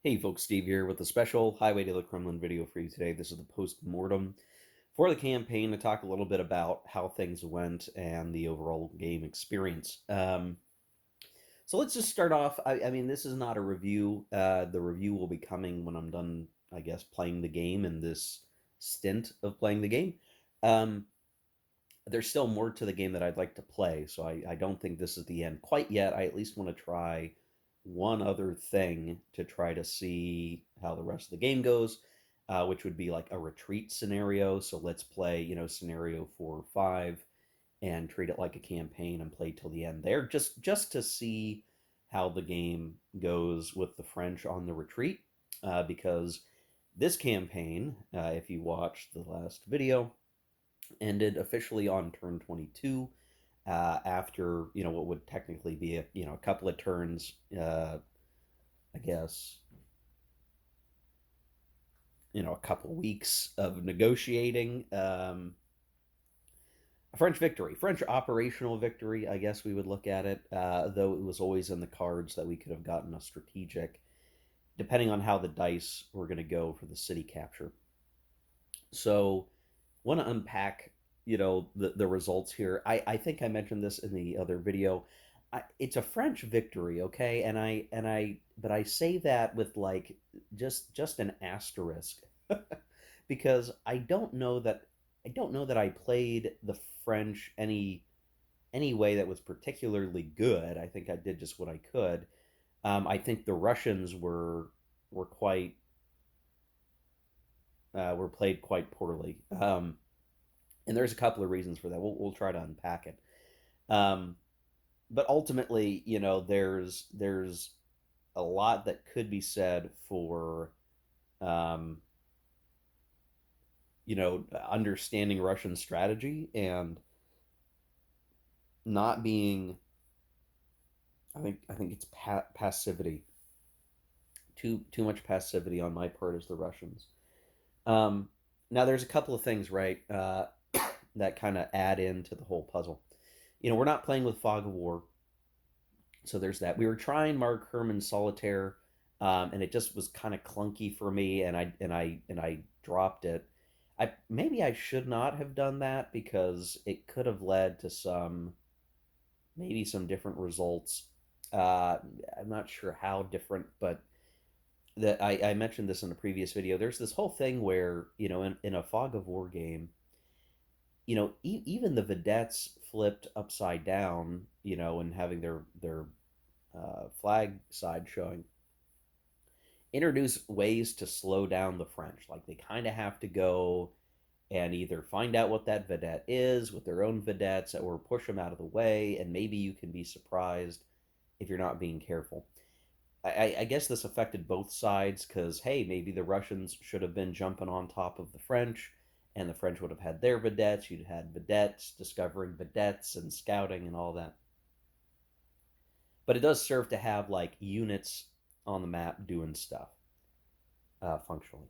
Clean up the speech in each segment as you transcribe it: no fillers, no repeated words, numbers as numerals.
Hey folks, Steve here with a special Highway to the Kremlin video for you today. This is the Postmortem for the campaign to talk a little bit about how things went and the overall game experience. So let's just start off. I mean, this is not a review. The review will be coming when I'm done, I guess, playing the game in this stint of playing the game. Um, there's still more to the game that I'd like to play, so I don't think this is the end quite yet. I at least want to try one other thing to try to see how the rest of the game goes, which would be like a retreat scenario. So let's play, scenario 4 or 5 and treat it like a campaign and play till the end there, just to see how the game goes with the French on the retreat, because this campaign, if you watched the last video, ended officially on turn 22, after what would technically be a couple of turns, I guess, a couple weeks of negotiating. A French victory, French operational victory, I guess we would look at it, though it was always in the cards that we could have gotten a strategic, depending on how the dice were going to go for the city capture. So want to unpack the results here. I think I mentioned this in the other video. It's a French victory, okay, and I but I say that with like just an asterisk because I don't know that I played the French any way that was particularly good. I think I did just what I could. I think the Russians were quite were played quite poorly. And there's a couple of reasons for that. We'll try to unpack it. Um, but ultimately, there's a lot that could be said for um, understanding Russian strategy and not being. I think it's passivity. Too much passivity on my part as the Russians. Um, Now there's a couple of things, right, that kind of add into the whole puzzle. We're not playing with Fog of War, so there's that. We were trying Mark Herman's Solitaire, and it just was kind of clunky for me, and I dropped it. Maybe I should not have done that because it could have led to maybe some different results. Uh, I'm not sure how different, but that I mentioned this in a previous video. There's this whole thing where in a Fog of War game, even the vedettes flipped upside down, and having their flag side showing, introduce ways to slow down the French. Like they kind of have to go and either find out what that vedette is with their own vedettes or push them out of the way, and maybe you can be surprised if you're not being careful. I guess this affected both sides because, hey, maybe the Russians should have been jumping on top of the French, and the French would have had their vedettes. You'd had vedettes discovering vedettes and scouting and all that. But it does serve to have like units on the map doing stuff, functionally,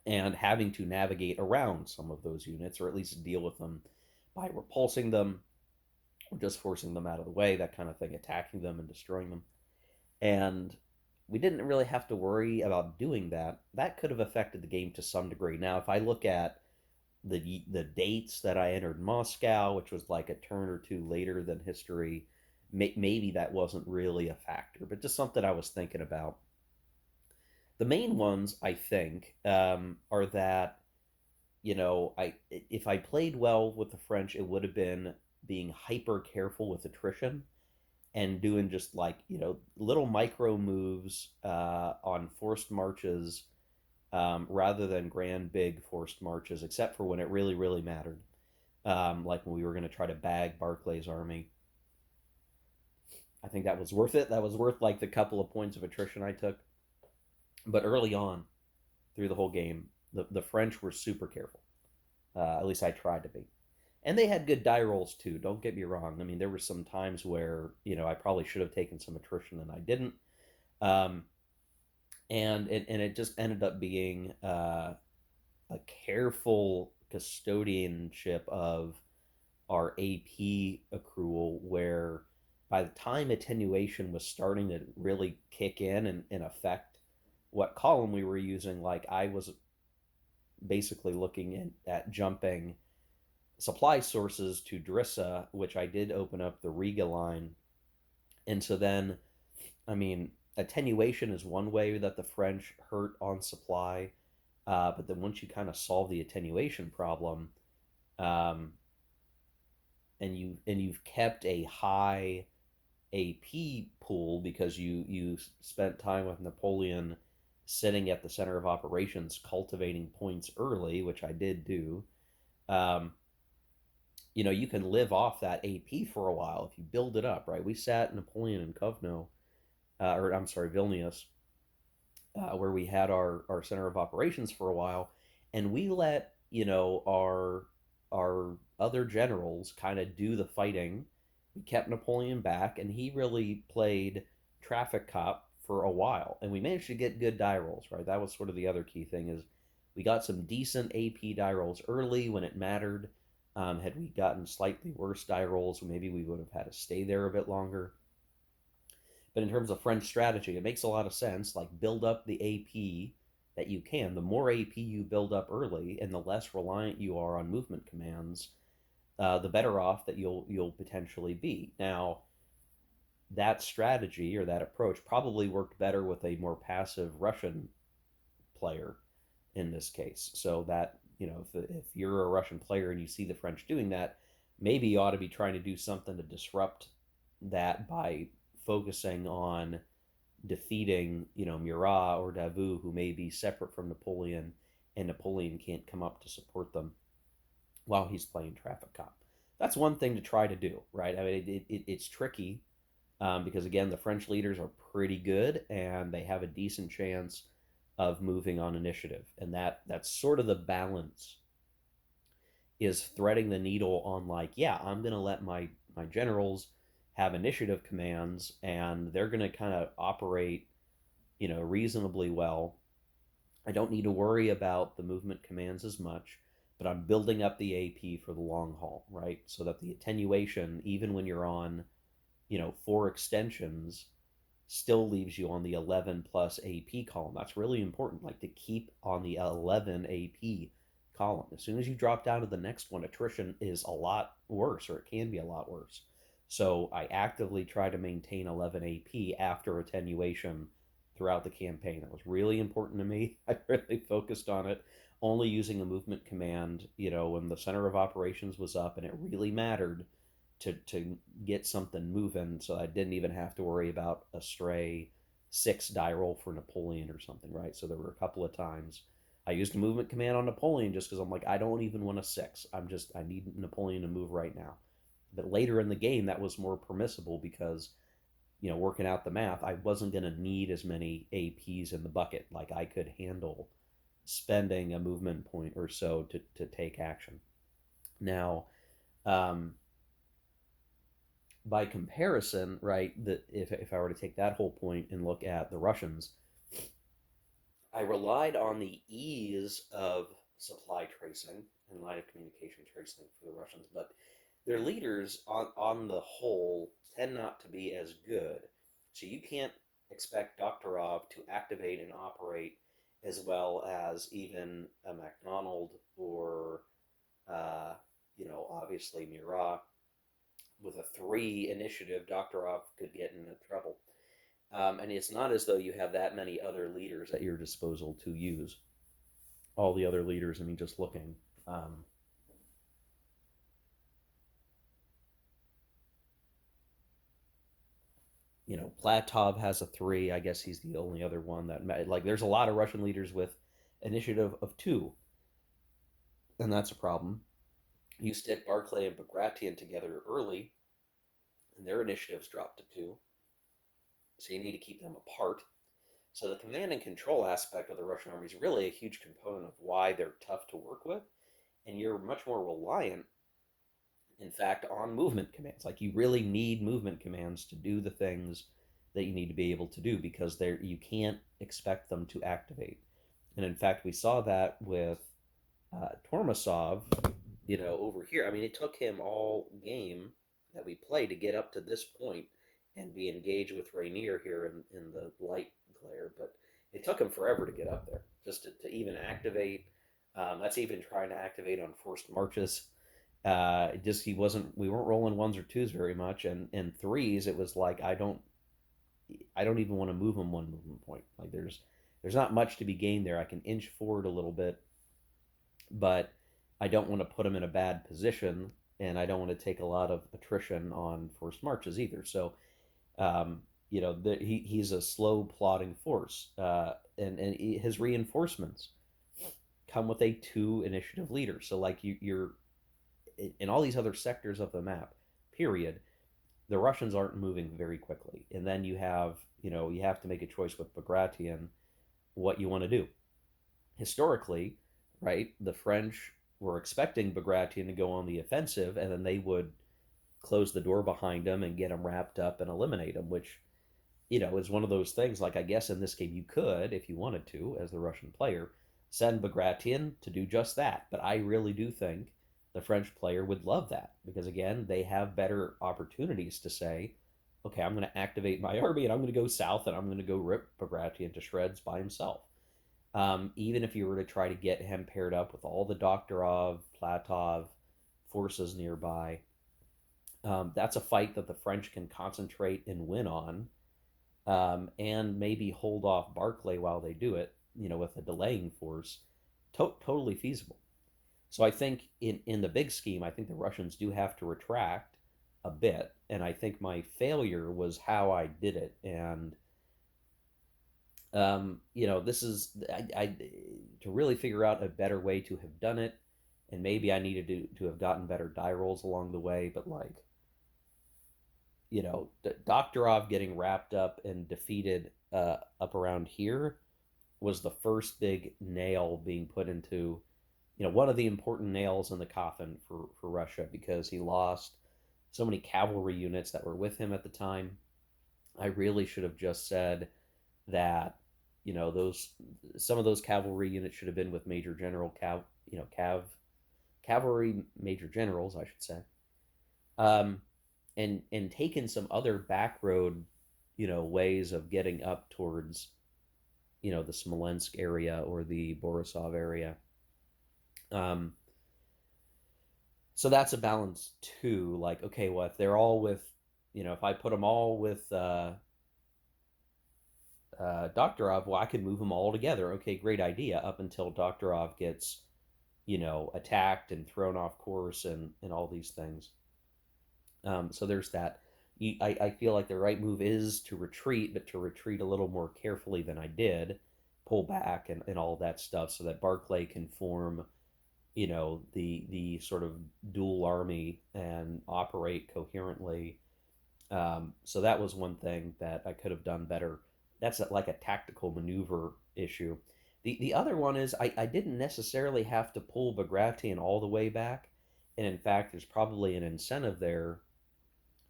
and having to navigate around some of those units or at least deal with them by repulsing them or just forcing them out of the way, that kind of thing, attacking them and destroying them. And we didn't really have to worry about doing that. That could have affected the game to some degree. Now, if I look at the dates that I entered Moscow, which was like a turn or two later than history, maybe that wasn't really a factor, but just something I was thinking about. The main ones, I think, are that I if I played well with the French, it would have been being hyper careful with attrition and doing just like little micro moves on forced marches, rather than grand big forced marches, except for when it really really mattered, like when we were going to try to bag Barclay's army. I think that was worth it. That was worth like the couple of points of attrition I took. But early on through the whole game, the French were super careful. At least I tried to be. And they had good die rolls too. Don't get me wrong. I mean, there were some times where I probably should have taken some attrition and I didn't. Um, and it just ended up being a careful custodianship of our AP accrual, where by the time attenuation was starting to really kick in and affect what column we were using, like I was basically looking at jumping supply sources to Drissa, which I did open up the Riga line. And so then, I mean, attenuation is one way that the French hurt on supply. But then once you kind of solve the attenuation problem, um, and you've kept a high AP pool because you spent time with Napoleon sitting at the center of operations cultivating points early, which I did do. Um, you can live off that AP for a while if you build it up, right? We sat Napoleon in Kovno, or I'm sorry, Vilnius, where we had our center of operations for a while, and we let our other generals kind of do the fighting. We kept Napoleon back, and he really played traffic cop for a while, and we managed to get good die rolls. Right, that was sort of the other key thing is we got some decent AP die rolls early when it mattered. Had we gotten slightly worse die rolls, maybe we would have had to stay there a bit longer. But in terms of French strategy, it makes a lot of sense. Like build up the AP that you can. The more AP you build up early, and the less reliant you are on movement commands, the better off that you'll potentially be. Now, that strategy or that approach probably worked better with a more passive Russian player in this case. So that if you're a Russian player and you see the French doing that, maybe you ought to be trying to do something to disrupt that by focusing on defeating, Murat or Davout, who may be separate from Napoleon, and Napoleon can't come up to support them while he's playing traffic cop. That's one thing to try to do, right? I mean, it's tricky because again, the French leaders are pretty good and they have a decent chance of moving on initiative, and that's sort of the balance is threading the needle on like, yeah, I'm gonna let my generals have initiative commands and they're gonna kind of operate reasonably well. I don't need to worry about the movement commands as much, but I'm building up the AP for the long haul, right? So that the attenuation, even when you're on, 4 extensions, still leaves you on the 11 plus AP column. That's really important, like to keep on the 11 AP column. As soon as you drop down to the next one, attrition is a lot worse, or it can be a lot worse. So I actively try to maintain 11 AP after attenuation throughout the campaign. That was really important to me. I really focused on it, only using a movement command, when the center of operations was up and it really mattered to get something moving, so I didn't even have to worry about a stray 6 die roll for Napoleon or something, right? So there were a couple of times I used a movement command on Napoleon just because I'm like, I don't even want a 6. I need Napoleon to move right now. But later in the game, that was more permissible because, working out the math, I wasn't going to need as many APs in the bucket. Like I could handle spending a movement point or so to take action. Now, um, by comparison, right, that if I were to take that whole point and look at the Russians, I relied on the ease of supply tracing and line of communication tracing for the Russians, but their leaders, on the whole, tend not to be as good. So you can't expect Doktorov to activate and operate as well as even a MacDonald or, obviously Murat. With a 3 initiative, Doktorov could get into trouble. And it's not as though you have that many other leaders at your disposal to use. All the other leaders, I mean, just looking. Um, Platov has a 3. I guess he's the only other one that, like, there's a lot of Russian leaders with initiative of 2, and that's a problem. You stick Barclay and Bagration together early, and their initiatives drop to 2, so you need to keep them apart. So the command and control aspect of the Russian army is really a huge component of why they're tough to work with, and you're much more reliant, in fact, on movement commands. Like you really need movement commands to do the things that you need to be able to do because you can't expect them to activate. And in fact, we saw that with Tormasov, over here. I mean, it took him all game that we played to get up to this point and be engaged with Rainier here in the light glare, but it took him forever to get up there, just to even activate. That's even trying to activate on forced marches. Just he wasn't. We weren't rolling ones or twos very much, and in threes it was like I don't even want to move him one movement point. Like there's not much to be gained there. I can inch forward a little bit, but I don't want to put him in a bad position, and I don't want to take a lot of attrition on forced marches either. So he's a slow plotting force, and his reinforcements come with a two initiative leader. So like you're in all these other sectors of the map, period. The Russians aren't moving very quickly, and then you have to make a choice with Bagration what you want to do. Historically, right, the French were expecting Bagration to go on the offensive, and then they would close the door behind him and get him wrapped up and eliminate him, which is one of those things. Like I guess in this game you could, if you wanted to, as the Russian player, send Bagration to do just that. But I really do think the French player would love that because again, they have better opportunities to say, okay, I'm going to activate my army and I'm going to go south and I'm going to go rip Bagration to shreds by himself. Even if you were to try to get him paired up with all the Doktorov, Platov forces nearby, that's a fight that the French can concentrate and win on, and maybe hold off Barclay while they do it, with a delaying force. Totally feasible. So I think in the big scheme, I think the Russians do have to retract a bit, and I think my failure was how I did it. And this is to really figure out a better way to have done it, and maybe I needed to have gotten better die rolls along the way. But like, Doktorov getting wrapped up and defeated up around here was the first big nail being put into, one of the important nails in the coffin for Russia because he lost so many cavalry units that were with him at the time. I really should have just said that, those some of those cavalry units should have been with Major General cavalry major generals, I should say, um, and taken some other back road, ways of getting up towards, the Smolensk area or the Borisov area. Um, so that's a balance too. Like, okay, well, if they're all with, if I put them all with Doktorov, well, I could move them all together. Okay, great idea. Up until Doktorov gets, attacked and thrown off course and all these things. So there's that. I feel like the right move is to retreat, but to retreat a little more carefully than I did, pull back and all that stuff, so that Barclay can form, the sort of dual army and operate coherently. So that was one thing that I could have done better. That's like a tactical maneuver issue. The other one is I didn't necessarily have to pull Bagration all the way back, and in fact, there's probably an incentive there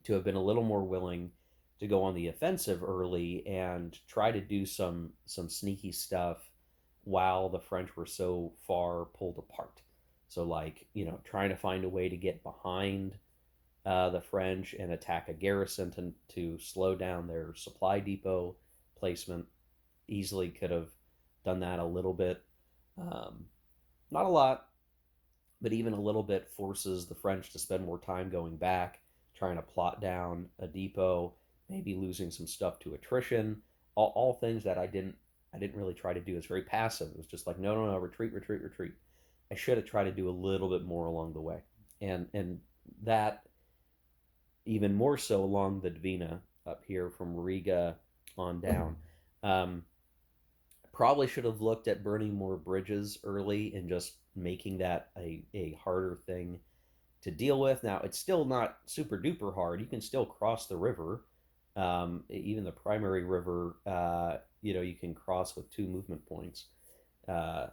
to have been a little more willing to go on the offensive early and try to do some sneaky stuff while the French were so far pulled apart. So like, trying to find a way to get behind the French and attack a garrison to slow down their supply depot placement. Easily could have done that a little bit. Not a lot, but even a little bit forces the French to spend more time going back, trying to plot down a depot, maybe losing some stuff to attrition. All things that I didn't really try to do. It's very passive. It was just like, no, no, no, retreat, retreat, retreat. I should have tried to do a little bit more along the way, and that even more so along the Dvina up here from Riga on down. Um, Probably should have looked at burning more bridges early and just making that a harder thing to deal with. Now, it's still not super duper hard. You can still cross the river. Even the primary river, you can cross with 2 movement points. Uh,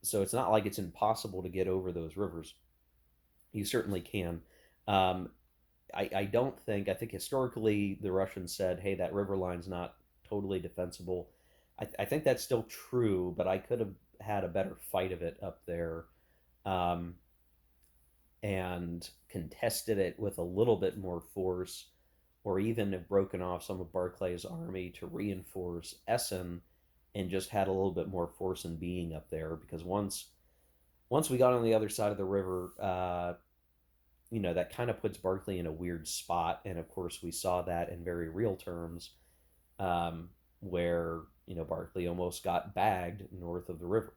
so it's not like it's impossible to get over those rivers. You certainly can. Um, I don't think, I think historically the Russians said, hey, that river line's not totally defensible. I think that's still true, but I could have had a better fight of it up there, um, and contested it with a little bit more force, or even have broken off some of Barclay's army to reinforce Essen and just had a little bit more force in being up there, because once we got on the other side of the river, that kind of puts Barclay in a weird spot. And of course, we saw that in very real terms, where Barclay almost got bagged north of the river.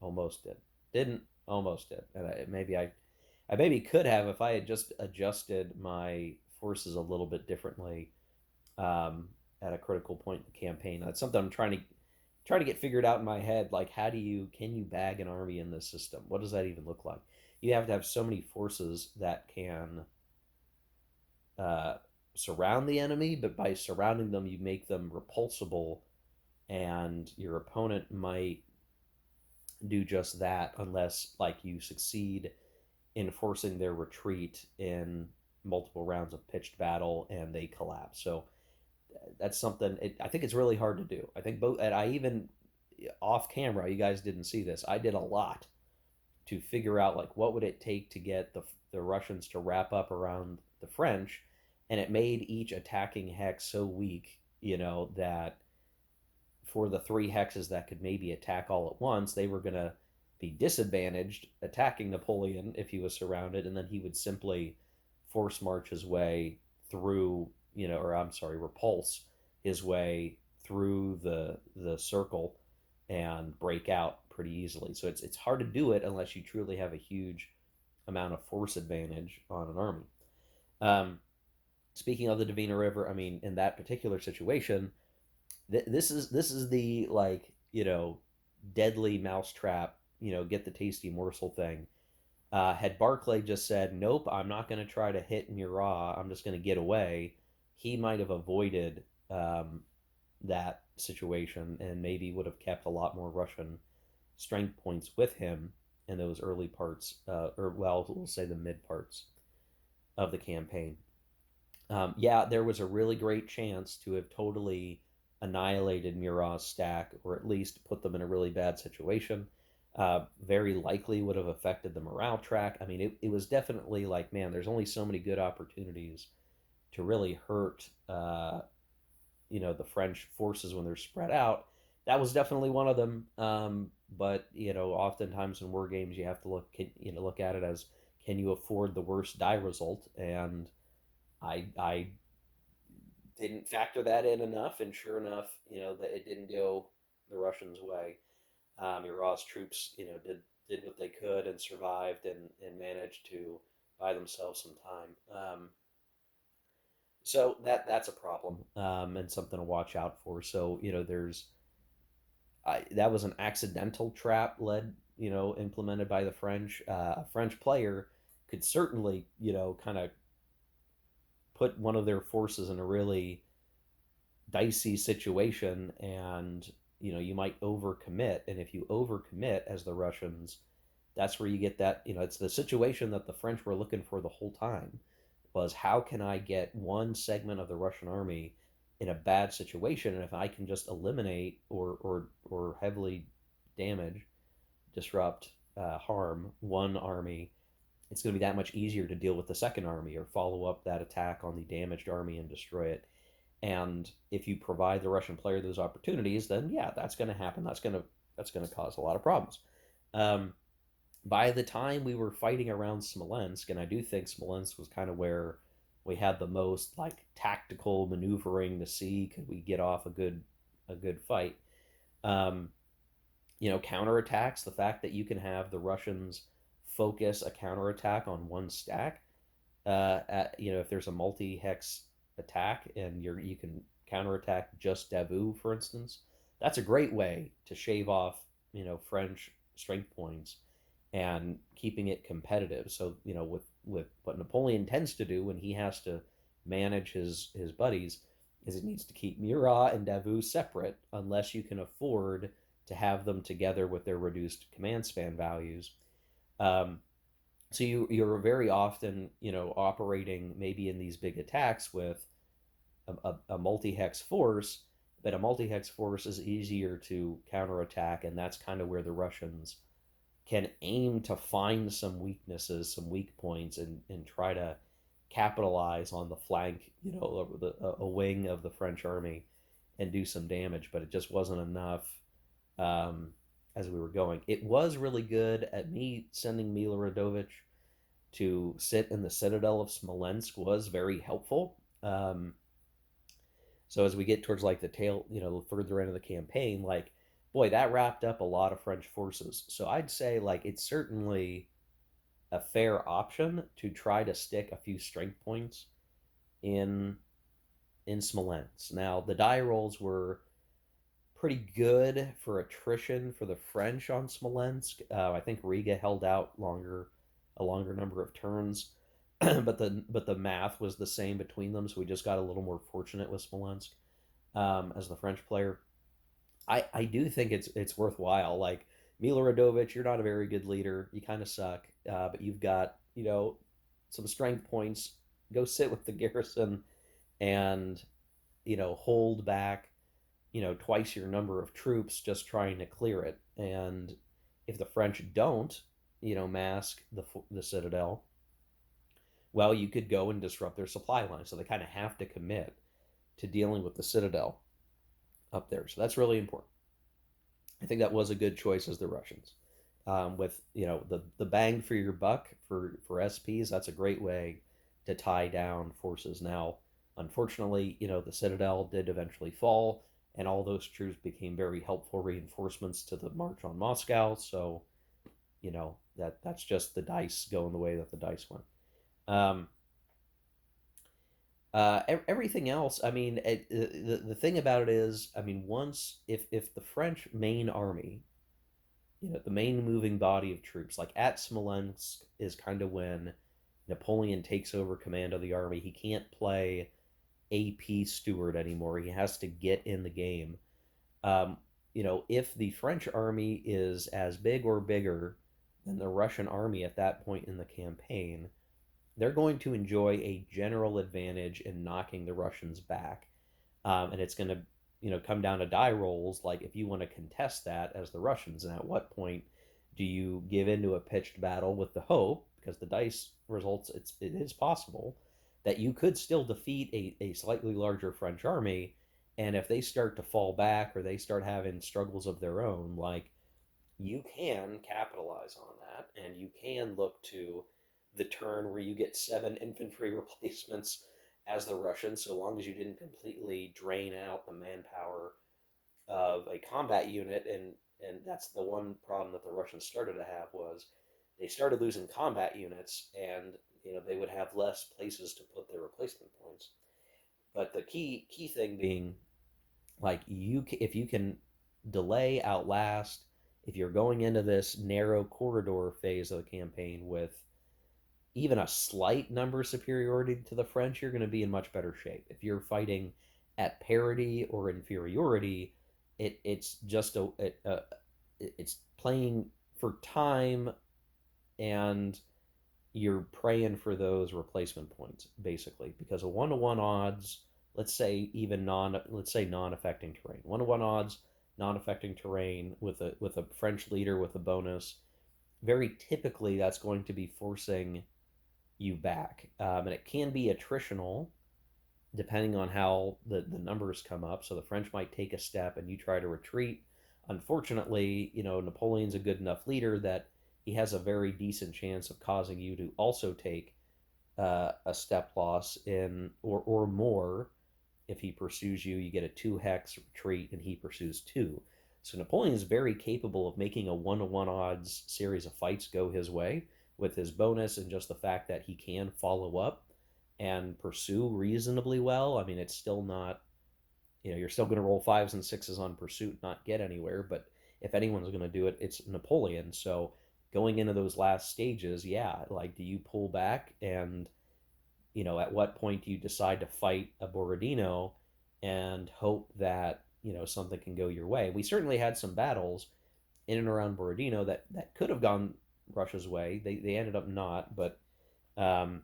Almost did, didn't, almost did, and I maybe could have if I had just adjusted my forces a little bit differently, at a critical point in the campaign. That's something I'm trying to get figured out in my head. Like, how do you can you bag an army in this system? What does that even look like? You have to have so many forces that can uh, surround the enemy, but by surrounding them, you make them repulsible, and your opponent might do just that unless, like, you succeed in forcing their retreat in multiple rounds of pitched battle and they collapse. So that's something I think it's really hard to do. I think both, and I even off camera, you guys didn't see this. I did a lot to figure out like what would it take to get the Russians to wrap up around the French, and it made each attacking hex so weak, that for the three hexes that could maybe attack all at once, they were going to be disadvantaged attacking Napoleon if he was surrounded, and then he would simply force march his way through, or I'm sorry, repulse his way through the circle and break out pretty easily. So it's hard to do it unless you truly have a huge amount of force advantage on an army. Um, Speaking of the Dvina River, I mean, in that particular situation, this is the, like, deadly mousetrap, get the tasty morsel thing. Had Barclay just said, "Nope, I'm not going to try to hit Murat. I'm just going to get away," he might have avoided, that situation, and maybe would have kept a lot more Russian strength points with him in those early parts, or, well, we'll say the mid parts of the campaign. Yeah, there was a really great chance to have totally annihilated Murat's stack, or at least put them in a really bad situation. Very likely would have affected the morale track. I mean, it was definitely like, man, there's only so many good opportunities to really hurt, the French forces when they're spread out. That was definitely one of them. But oftentimes in war games, you have to look at it as, can you afford the worst die result? And I didn't factor that in enough, and sure enough, that it didn't go the Russians' way. Murat's troops, did what they could and survived, and managed to buy themselves some time. So that's a problem, and something to watch out for. So that was an accidental trap implemented by the French. A French player could certainly kind of put one of their forces in a really dicey situation, and you might overcommit, and if you overcommit as the Russians, that's where you get that. It's the situation that the French were looking for the whole time, was how can I get one segment of the Russian army in a bad situation, and if I can just eliminate or heavily damage, disrupt, harm one army, it's going to be that much easier to deal with the second army or follow up that attack on the damaged army and destroy it. And if you provide the Russian player those opportunities, then yeah, that's going to happen. That's going to cause a lot of problems. Um, by the time we were fighting around Smolensk, and I do think Smolensk was kind of where we had the most like tactical maneuvering to see could we get off a good fight. Um, Counterattacks, the fact that you can have the Russians focus a counterattack on one stack, if there's a multi-hex attack and you can counterattack just Davout, for instance, that's a great way to shave off French strength points and keeping it competitive. So with what Napoleon tends to do when he has to manage his buddies, is he needs to keep Murat and Davout separate unless you can afford to have them together with their reduced command span values. Um, so you're very often operating maybe in these big attacks with a multi-hex force, but a multi-hex force is easier to counterattack, and that's kind of where the Russians can aim to find some weaknesses, some weak points, and try to capitalize on the flank, a wing of the French army, and do some damage, but it just wasn't enough um, as we were going. It was really good at me sending Miloradovich to sit in the citadel of Smolensk was very helpful. So as we get towards like the tail, the further end of the campaign, like boy, that wrapped up a lot of French forces. So I'd say like it's certainly a fair option to try to stick a few strength points in Smolensk. Now the die rolls were pretty good for attrition for the French on Smolensk. I think Riga held out a longer number of turns, but the math was the same between them, so we just got a little more fortunate with Smolensk as the French player. I do think it's worthwhile. Like Miloradovich, you're not a very good leader. You kind of suck, but you've got some strength points. Go sit with the garrison and hold back twice your number of troops just trying to clear it. And if the French don't mask the citadel, well, you could go and disrupt their supply line. So they kind of have to commit to dealing with the citadel up there. So that's really important. I think that was a good choice as the Russians. With the bang for your buck for SPs, that's a great way to tie down forces. Now, unfortunately, the Citadel did eventually fall, and all those troops became very helpful reinforcements to the march on Moscow. So, that's just the dice going the way that the dice went. Um, Everything else, I mean, the thing about it is, I mean, once if the French main army, the main moving body of troops, like at Smolensk, is kind of when Napoleon takes over command of the army. He can't play AP steward anymore. He has to get in the game. Um, if the French army is as big or bigger than the Russian army at that point in the campaign, they're going to enjoy a general advantage in knocking the Russians back. And it's going to, come down to die rolls. Like if you want to contest that as the Russians, and at what point do you give into a pitched battle with the hope, because the dice results, it is possible that you could still defeat a slightly larger French army. And if they start to fall back or they start having struggles of their own, like you can capitalize on that and you can look to the turn where you get 7 infantry replacements as the Russians, so long as you didn't completely drain out the manpower of a combat unit. And that's the one problem that the Russians started to have was they started losing combat units, and they would have less places to put their replacement points. But the key thing being, like, if you can delay, outlast, if you're going into this narrow corridor phase of the campaign with even a slight number superiority to the French, you're going to be in much better shape. If you're fighting at parity or inferiority, it's just it's playing for time, and you're praying for those replacement points basically, because a 1-to-1 odds, let's say even non-affecting terrain, 1-to-1 odds non-affecting terrain with a French leader with a bonus, very typically that's going to be forcing you back. And it can be attritional depending on how the numbers come up. So the French might take a step and you try to retreat. Unfortunately, Napoleon's a good enough leader that he has a very decent chance of causing you to also take a step loss in or more. If he pursues you, you get a 2 hex retreat and he pursues 2. So Napoleon is very capable of making a 1-to-1 odds series of fights go his way with his bonus and just the fact that he can follow up and pursue reasonably well. I mean, it's still not, you're still going to roll 5s and 6s on pursuit, not get anywhere. But if anyone's going to do it, it's Napoleon. So going into those last stages, yeah, like, do you pull back and at what point do you decide to fight a Borodino and hope that something can go your way? We certainly had some battles in and around Borodino that could have gone Russia's way. They ended up not, but um,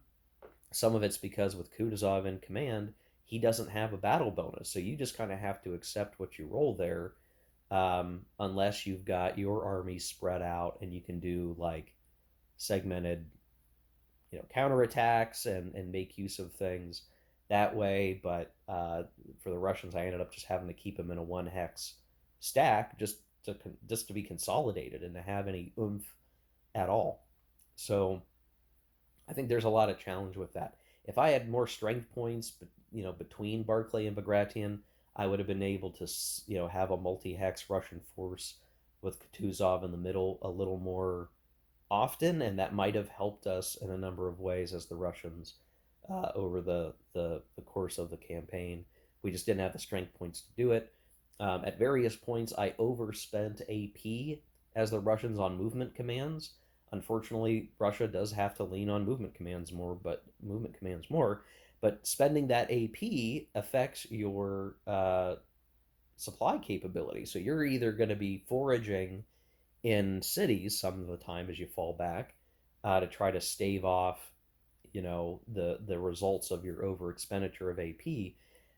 some of it's because with Kutuzov in command, he doesn't have a battle bonus, so you just kind of have to accept what you roll there, unless you've got your army spread out and you can do like segmented counterattacks and make use of things. that way. But for the Russians, I ended up just having to keep them in a one hex stack just to be consolidated and to have any oomph at all. So I think there's a lot of challenge with that. If I had more strength points, between Barclay and Bagration, I would have been able to, have a multi-hex Russian force with Kutuzov in the middle a little more often, and that might have helped us in a number of ways as the Russians over the course of the campaign. We just didn't have the strength points to do it. At various points, I overspent AP as the Russians on movement commands. Unfortunately, Russia does have to lean on movement commands more. But spending that AP affects your supply capability. So you're either going to be foraging in cities some of the time as you fall back to try to stave off, the results of your over expenditure of AP.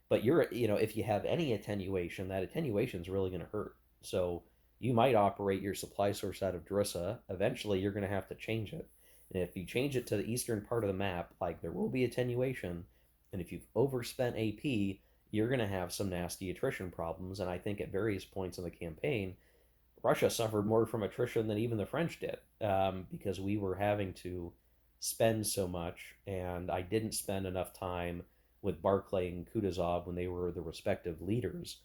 But if you have any attenuation, that attenuation is really going to hurt. So you might operate your supply source out of Drissa. Eventually, you're going to have to change it. And if you change it to the eastern part of the map, like there will be attenuation. And if you've overspent AP, you're going to have some nasty attrition problems. And I think at various points in the campaign, Russia suffered more from attrition than even the French did because we were having to spend so much, and I didn't spend enough time with Barclay and Kutuzov when they were the respective leaders,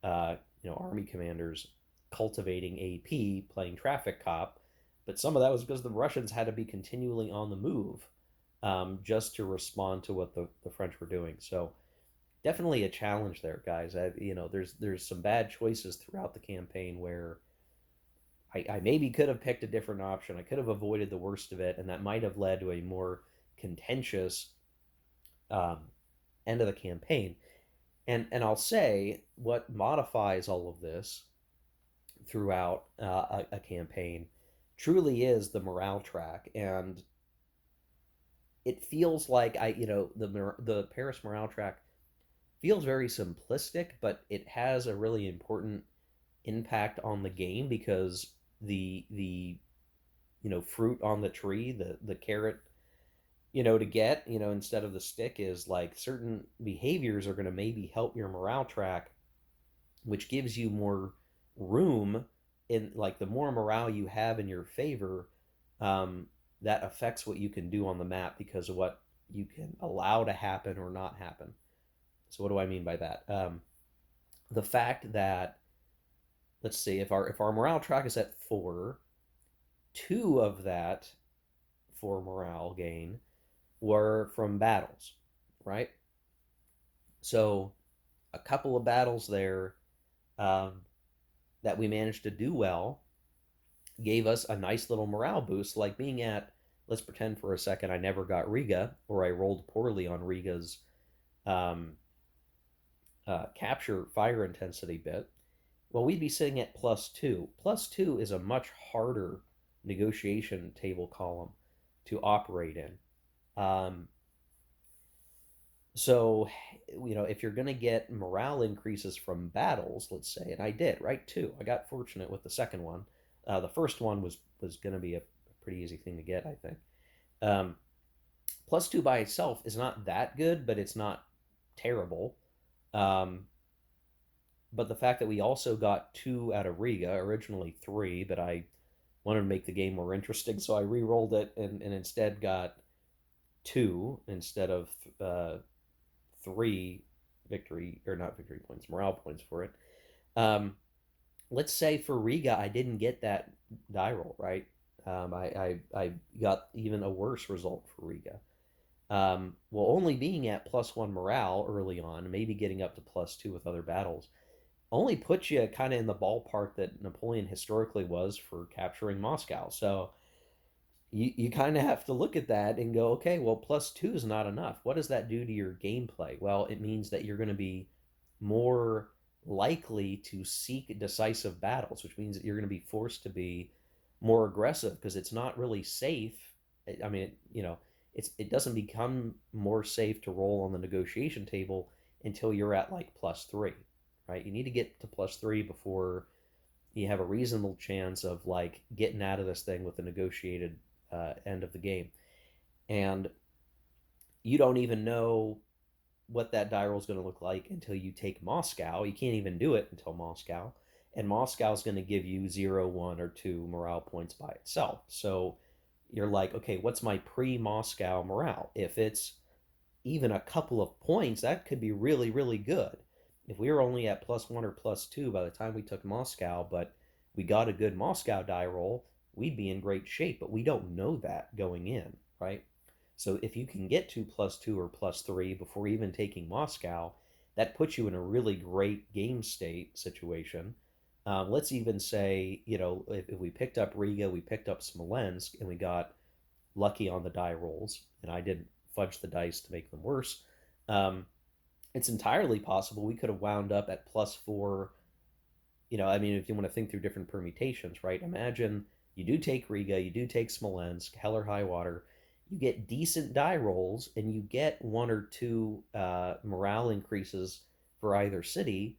army commanders, cultivating AP, playing traffic cop. But some of that was because the Russians had to be continually on the move just to respond to what the French were doing. So definitely a challenge there, guys. There's some bad choices throughout the campaign where I maybe could have picked a different option. I could have avoided the worst of it, and that might have led to a more contentious um, end of the campaign. And I'll say what modifies all of this throughout a campaign truly is the morale track, and it feels like the Paris morale track feels very simplistic, but it has a really important impact on the game because the fruit on the tree, the carrot, to get, instead of the stick, is like certain behaviors are going to maybe help your morale track, which gives you more room in, like, the more morale you have in your favor, um, that affects what you can do on the map because of what you can allow to happen or not happen. So what do I mean by that? The fact that, let's see, if our morale track is at 4, 2 of that for morale gain were from battles, right? So a couple of battles there um, that we managed to do well gave us a nice little morale boost, like being at, let's pretend for a second I never got Riga, or I rolled poorly on Riga's um, capture fire intensity bit. Well, we'd be sitting at +2. +2 is a much harder negotiation table column to operate in. Um, so, if you're going to get morale increases from battles, let's say, and I did, right? Two. I got fortunate with the second one. The first one was going to be a pretty easy thing to get, I think. Um, +2 by itself is not that good, but it's not terrible. Um, but the fact that we also got 2 out of Riga, originally 3, but I wanted to make the game more interesting, so I re-rolled it and instead got 2 instead of 3 victory, or not victory points, morale points for it. Um, let's say for Riga, I didn't get that die roll, right? I got even a worse result for Riga. Well, only being at +1 morale early on, maybe getting up to +2 with other battles, only puts you kind of in the ballpark that Napoleon historically was for capturing Moscow. So you kind of have to look at that and go, okay, well, +2 is not enough. What does that do to your gameplay? Well, it means that you're going to be more likely to seek decisive battles, which means that you're going to be forced to be more aggressive because it's not really safe. I mean, it doesn't become more safe to roll on the negotiation table until you're at like +3, right? You need to get to +3 before you have a reasonable chance of like getting out of this thing with a negotiated end of the game. And you don't even know. what that die roll is going to look like until you take Moscow. You can't even do it until Moscow. And Moscow is going to give you 0, 1, or 2 morale points by itself. So you're like, okay, what's my pre Moscow morale? If it's even a couple of points, that could be really, really good. If we were only at +1 or +2 by the time we took Moscow, but we got a good Moscow die roll, we'd be in great shape. But we don't know that going in, right? So if you can get to +2 or +3 before even taking Moscow, that puts you in a really great game state situation. Let's even say, if we picked up Riga, we picked up Smolensk, and we got lucky on the die rolls, and I didn't fudge the dice to make them worse. Um, it's entirely possible we could have wound up at +4. I mean, if you want to think through different permutations, right? Imagine you do take Riga, you do take Smolensk, hell or high water, you get decent die rolls, and you get 1 or 2 morale increases for either city.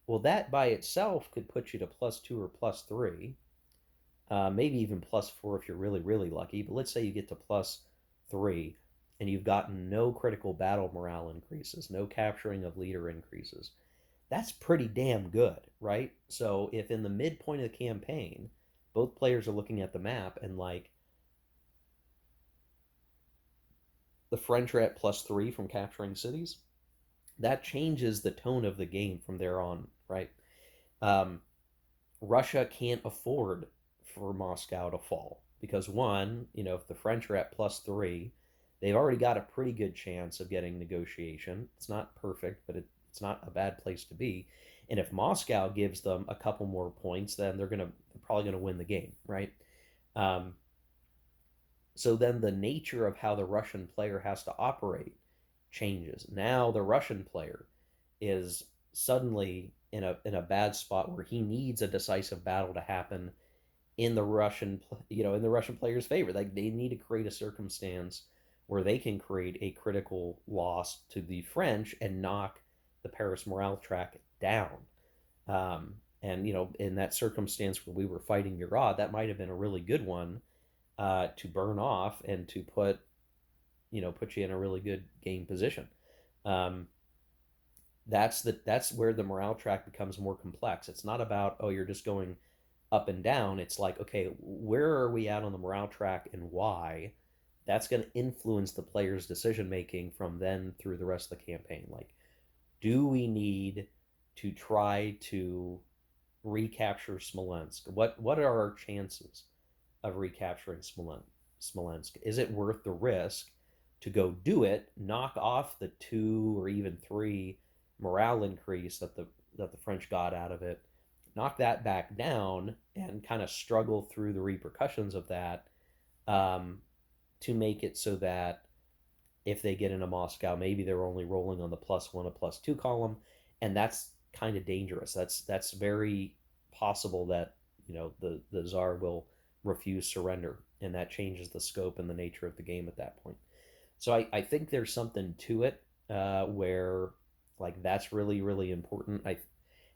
Well, that by itself could put you to +2 or +3, maybe even +4 if you're really, really lucky. But let's say you get to +3 and you've gotten no critical battle morale increases, no capturing of leader increases. That's pretty damn good, right? So if in the midpoint of the campaign, both players are looking at the map and like the French are at +3 from capturing cities, that changes the tone of the game from there on, right? Um, Russia can't afford for Moscow to fall because one, if the French are at +3, they've already got a pretty good chance of getting negotiation. It's not perfect, but it's not a bad place to be. And if Moscow gives them a couple more points, then they're probably gonna win the game, right? Um, so then the nature of how the Russian player has to operate changes. Now the Russian player is suddenly in a bad spot where he needs a decisive battle to happen in the Russian player's favor. Like they need to create a circumstance where they can create a critical loss to the French and knock the Paris morale track down. And in that circumstance where we were fighting Murad, that might have been a really good one to burn off and to put you in a really good game position. Um, that's where the morale track becomes more complex. It's not about, oh, you're just going up and down. It's like, okay, where are we at on the morale track and why? That's going to influence the player's decision making from then through the rest of the campaign. Like, do we need to try to recapture Smolensk? What are our chances of recapturing Smolensk? Is it worth the risk to go do it, knock off the 2 or even 3 morale increase that the French got out of it, knock that back down, and kind of struggle through the repercussions of that, um, to make it so that if they get into Moscow, maybe they're only rolling on the +1 or +2 column, and that's kind of dangerous. That's very possible that the Tsar will refuse surrender, and that changes the scope and the nature of the game at that point. So I think there's something to it where like that's really really important.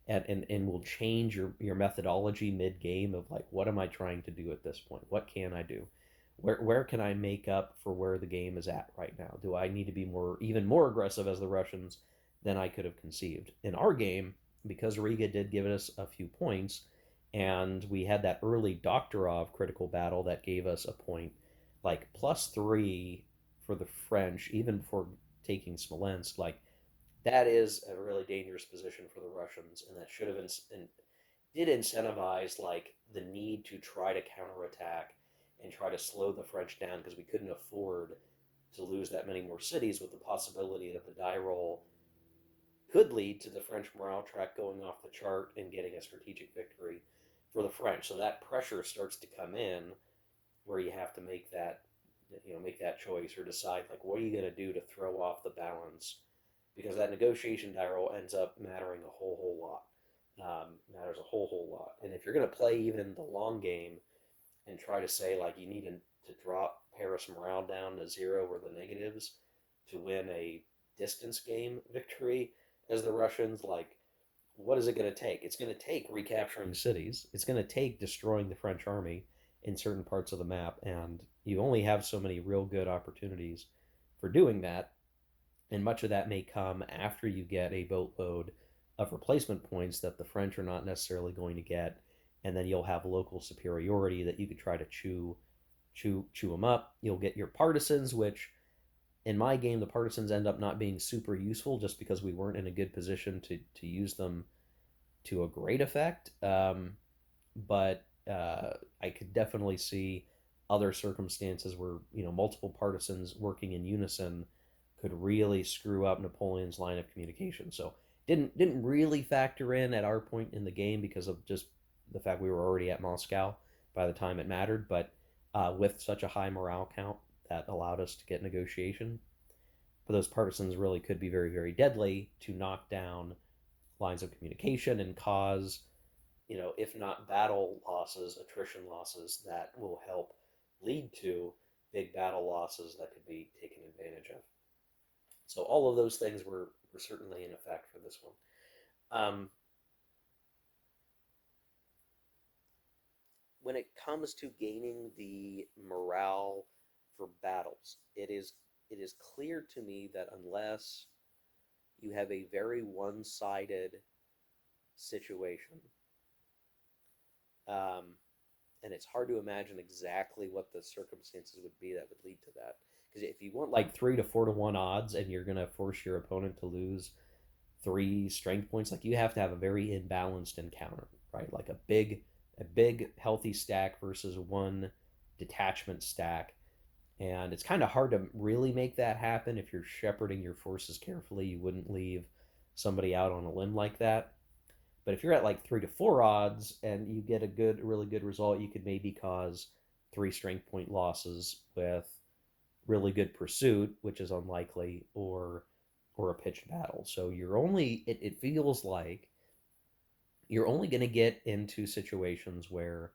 And will change your methodology mid game of like what am I trying to do at this point? What can I do? Where can I make up for where the game is at right now? Do I need to be even more aggressive as the Russians than I could have conceived? In our game, because Riga did give us a few points, and we had that early Doktorov critical battle that gave us a point, like +3 for the French, even before taking Smolensk, like that is a really dangerous position for the Russians, and that should have been did incentivize like the need to try to counterattack and try to slow the French down because we couldn't afford to lose that many more cities with the possibility that the die roll could lead to the French morale track going off the chart and getting a strategic victory for the French. So that pressure starts to come in where you have to make that choice or decide like what are you going to do to throw off the balance because that negotiation die roll ends up mattering a whole lot. Matters a whole lot. And if you're going to play even the long game and try to say like you need to drop Paris morale down to 0 or the negatives to win a distance game victory as the Russians, like what is it going to take? It's going to take recapturing cities. It's going to take destroying the French army in certain parts of the map, and you only have so many real good opportunities for doing that. And much of that may come after you get a boatload of replacement points that the French are not necessarily going to get, and then you'll have local superiority that you could try to chew them up. You'll get your partisans, which in my game the partisans end up not being super useful just because we weren't in a good position to use them to a great effect. But I could definitely see other circumstances where multiple partisans working in unison could really screw up Napoleon's line of communication. So didn't really factor in at our point in the game because of just the fact we were already at Moscow by the time it mattered. But with such a high morale count, that allowed us to get negotiation. But those partisans really could be very, very deadly to knock down lines of communication and cause, if not battle losses, attrition losses that will help lead to big battle losses that could be taken advantage of. So all of those things were certainly in effect for this one. When it comes to gaining the morale for battles, it is clear to me that unless you have a very one-sided situation, um, and it's hard to imagine exactly what the circumstances would be that would lead to that. Because if you want like 3 to 4 to 1 odds, and you're gonna force your opponent to lose 3 strength points, like you have to have a very imbalanced encounter, right? Like a big healthy stack versus one detachment stack. And it's kind of hard to really make that happen if you're shepherding your forces carefully. You wouldn't leave somebody out on a limb like that. But if you're at like 3 to 4 odds and you get a really good result, you could maybe cause 3 strength point losses with really good pursuit, which is unlikely, or a pitched battle. So it feels like you're only going to get into situations where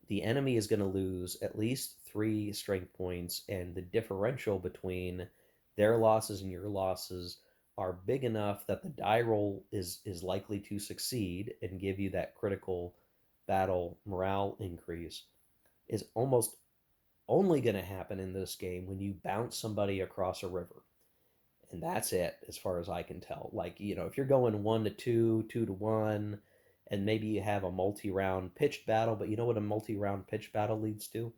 the enemy is going to lose at least 3 strength points, and the differential between their losses and your losses are big enough that the die roll is likely to succeed and give you that critical battle morale increase, is almost only going to happen in this game when you bounce somebody across a river. And that's it as far as I can tell. Like, if you're going 1 to 2, 2 to 1, and maybe you have a multi-round pitched battle, but you know what a multi-round pitched battle leads to?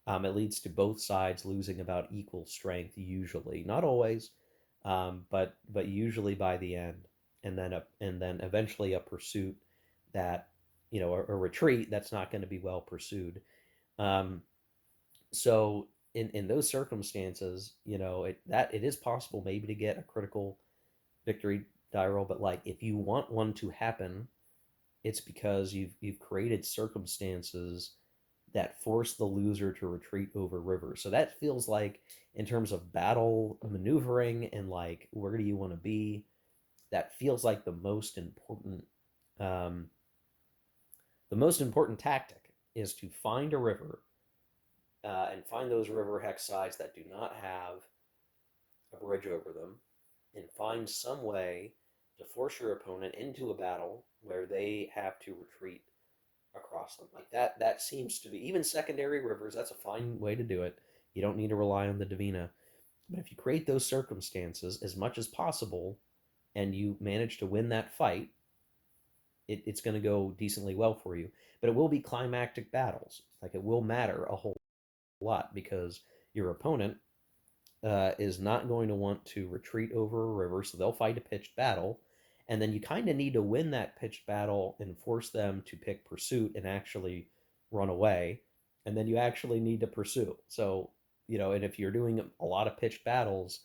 It leads to both sides losing about equal strength, usually, not always, but usually by the end, and then eventually a pursuit that, a retreat that's not going to be well pursued. Um, so in those circumstances, it is possible maybe to get a critical victory die roll, but like if you want one to happen, it's because you've created circumstances that force the loser to retreat over rivers. So that feels like, in terms of battle maneuvering and like where do you want to be, that feels like um, the most important tactic is to find a river, and find those river hex sides that do not have a bridge over them, and find some way to force your opponent into a battle where they have to retreat across them. Like that seems to be, even secondary rivers, that's a fine way to do it. You don't need to rely on the Divina. But if you create those circumstances as much as possible and you manage to win that fight, it's going to go decently well for you. But it will be climactic battles. Like it will matter a whole lot because your opponent is not going to want to retreat over a river, so they'll fight a pitched battle. And then you kind of need to win that pitched battle and force them to pick pursuit and actually run away. And then you actually need to pursue. So, and if you're doing a lot of pitched battles,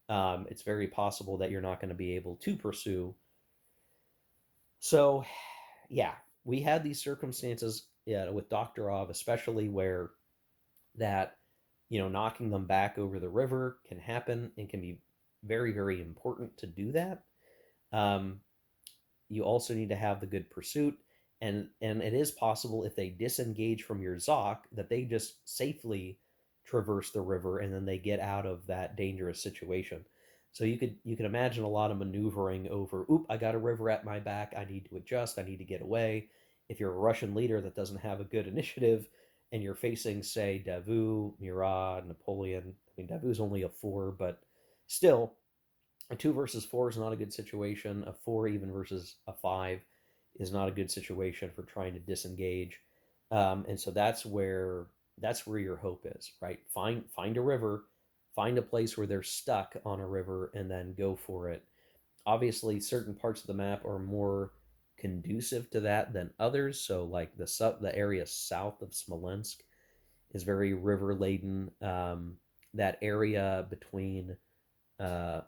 it's very possible that you're not going to be able to pursue. So, yeah, we had these circumstances, yeah, with Doktorov, especially where that knocking them back over the river can happen and can be very, very important to do that. um, you also need to have the good pursuit, and it is possible if they disengage from your zoc that they just safely traverse the river and then they get out of that dangerous situation. So you can imagine a lot of maneuvering over, oop, I got a river at my back, I need to adjust, I need to get away. If you're a Russian leader that doesn't have a good initiative and you're facing, say, Davout, Murat, Napoleon, I mean, Davout's only a 4, but still, A 2 versus 4 is not a good situation. A 4 even versus a 5 is not a good situation for trying to disengage. And so that's where your hope is, right? Find a river, find a place where they're stuck on a river, and then go for it. Obviously, certain parts of the map are more conducive to that than others. So, like the area south of Smolensk is very river laden. That area between uh,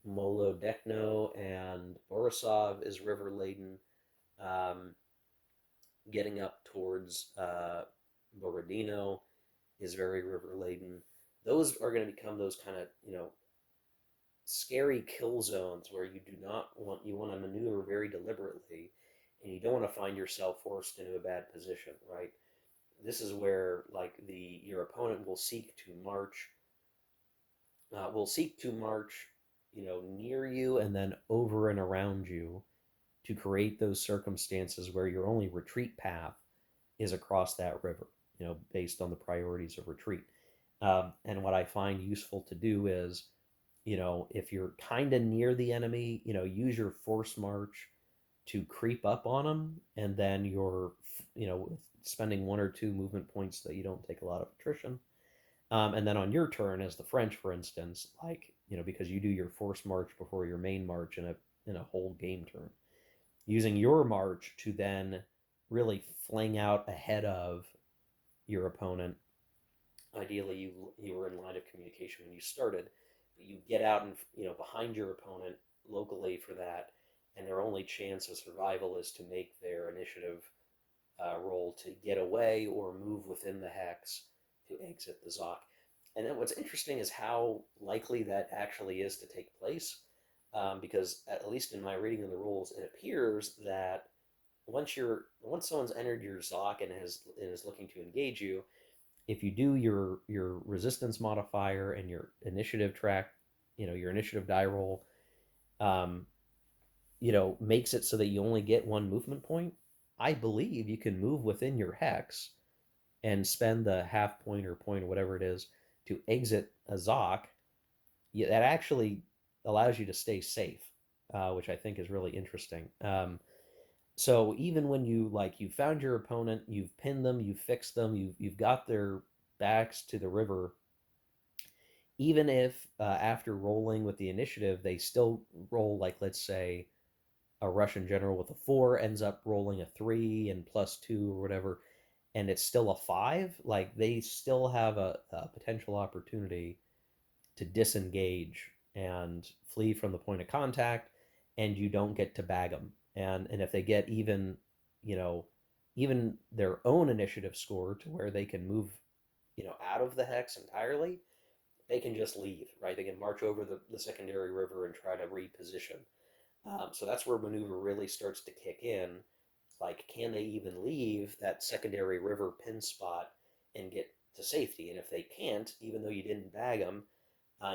Molodechno and Borisov is river laden. Um, Getting up towards Borodino is very river laden. Those are going to become those kind of scary kill zones where you want to maneuver very deliberately, and you don't want to find yourself forced into a bad position, right? This is where like the your opponent will seek to march, near you and then over and around you to create those circumstances where your only retreat path is across that river, based on the priorities of retreat. And what I find useful to do is, if you're kind of near the enemy, use your force march to creep up on them, and then you're, spending 1 or 2 movement points so that you don't take a lot of attrition. And then on your turn, as the French, for instance, like, because you do your force march before your main march in a whole game turn, using your march to then really fling out ahead of your opponent. Ideally, you were in line of communication when you started, but you get out and behind your opponent locally for that, and their only chance of survival is to make their initiative roll to get away or move within the hex to exit the Zoc. And then what's interesting is how likely that actually is to take place, because at least in my reading of the rules, it appears that once someone's entered your Zoc and is looking to engage you, if you do your resistance modifier and your initiative track, your initiative die roll, um, makes it so that you only get 1 movement point. I believe you can move within your hex and spend the half point or point or whatever it is to exit a Zoc. Yeah, that actually allows you to stay safe, which I think is really interesting. So even when you found your opponent, you've pinned them, you've fixed them, you've got their backs to the river. Even if after rolling with the initiative, they still roll, like, let's say a Russian general with a 4 ends up rolling a 3 and +2 or whatever, and it's still a 5, like they still have a potential opportunity to disengage and flee from the point of contact, and you don't get to bag them. And if they get you know, even their own initiative score to where they can move, out of the hex entirely, they can just leave, right? They can march over the secondary river and try to reposition. So that's where maneuver really starts to kick in. Like, can they even leave that secondary river pin spot and get to safety? And if they can't, even though you didn't bag them,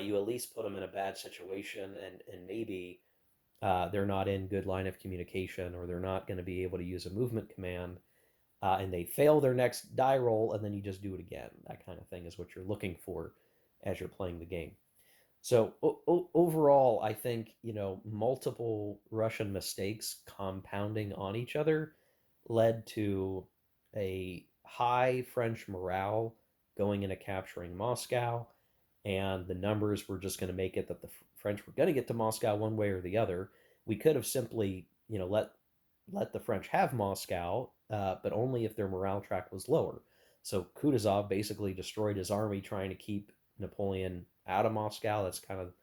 you at least put them in a bad situation, and maybe they're not in good line of communication, or they're not going to be able to use a movement command, and they fail their next die roll, and then you just do it again. That kind of thing is what you're looking for as you're playing the game. So overall, I think, multiple Russian mistakes compounding on each other led to a high French morale going into capturing Moscow, and the numbers were just going to make it that the French were going to get to Moscow one way or the other. We could have simply, let the French have Moscow, but only if their morale track was lower. So Kutuzov basically destroyed his army trying to keep Napoleon out of Moscow. That's kind of,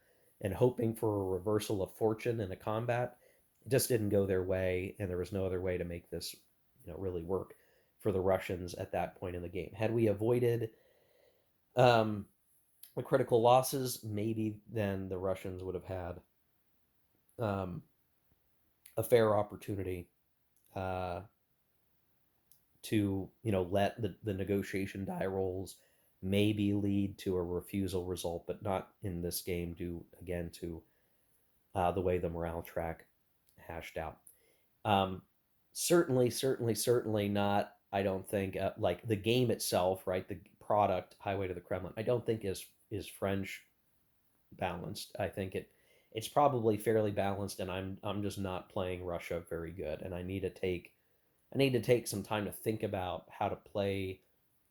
and hoping for a reversal of fortune in a combat. It just didn't go their way, and there was no other way to make this, really work for the Russians at that point in the game. Had we avoided um, the critical losses, maybe then the Russians would have had um, a fair opportunity uh, to, let the negotiation die rolls maybe lead to a refusal result, but not in this game, due again to the way the morale track hashed out. Um, certainly not. I don't think like the game itself, right? The product Highway to the Kremlin, I don't think is French balanced. I think it's probably fairly balanced, and I'm just not playing Russia very good, and I need to take some time to think about how to play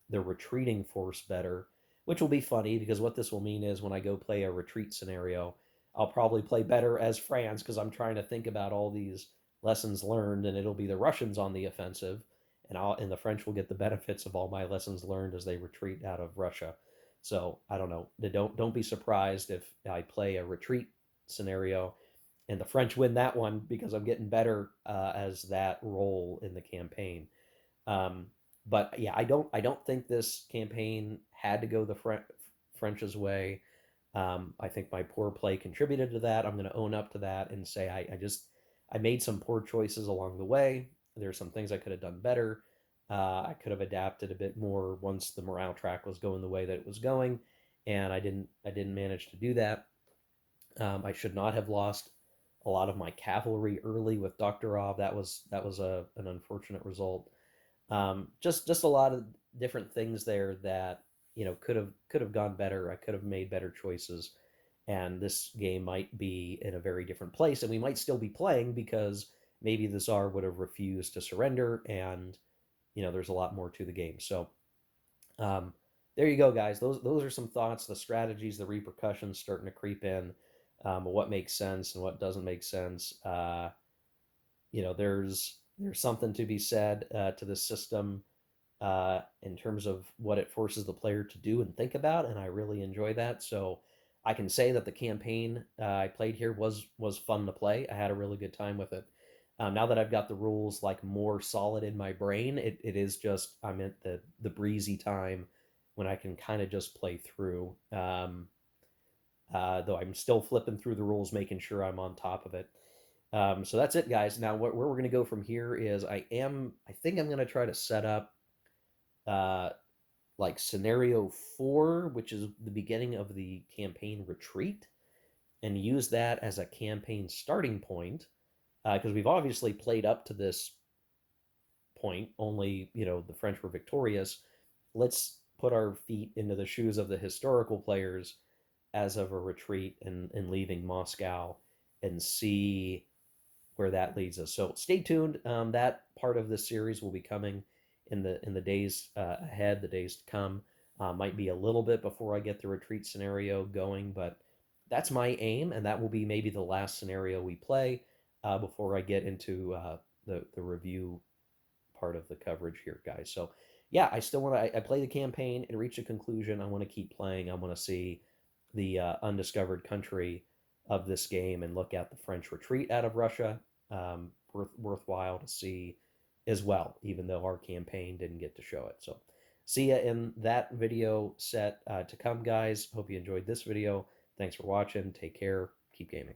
the retreating force better, which will be funny because what this will mean is when I go play a retreat scenario, I'll probably play better as France because I'm trying to think about all these lessons learned, and it'll be the Russians on the offensive, and the French will get the benefits of all my lessons learned as they retreat out of Russia. So I don't know. Don't be surprised if I play a retreat scenario and the French win that one because I'm getting better as that role in the campaign. Um, but yeah, I don't think this campaign had to go the French's way. I think my poor play contributed to that. I'm going to own up to that and say I made some poor choices along the way. There's some things I could have done better. I could have adapted a bit more once the morale track was going the way that it was going, and I didn't manage to do that. I should not have lost a lot of my cavalry early with Doktorov. That was an unfortunate result. Just a lot of different things there that could have gone better. I could have made better choices, and this game might be in a very different place, and we might still be playing because maybe the Tsar would have refused to surrender, and there's a lot more to the game. So um, there you go, guys. Those are some thoughts, the strategies, the repercussions starting to creep in, what makes sense and what doesn't make sense. There's something to be said to the system in terms of what it forces the player to do and think about, and I really enjoy that. So I can say that the campaign I played here was fun to play. I had a really good time with it. Now that I've got the rules like more solid in my brain, it is just I'm at the breezy time when I can kind of just play through. Though I'm still flipping through the rules, making sure I'm on top of it. So that's it, guys. Now, where we're going to go from here is I think I'm going to try to set up uh, like scenario 4, which is the beginning of the campaign retreat, and use that as a campaign starting point because we've obviously played up to this point. Only the French were victorious. Let's put our feet into the shoes of the historical players as of a retreat and leaving Moscow and see where that leads us. So stay tuned. That part of this series will be coming in the days ahead, the days to come. Might be a little bit before I get the retreat scenario going, but that's my aim, and that will be maybe the last scenario we play before I get into the review part of the coverage here, guys. So yeah, I still want to. I play the campaign and reach a conclusion. I want to keep playing. I want to see the undiscovered country of this game and look at the French retreat out of Russia. Worthwhile to see as well, even though our campaign didn't get to show it. So see ya in that video set to come, guys. Hope you enjoyed this video. Thanks for watching. Take care. Keep gaming.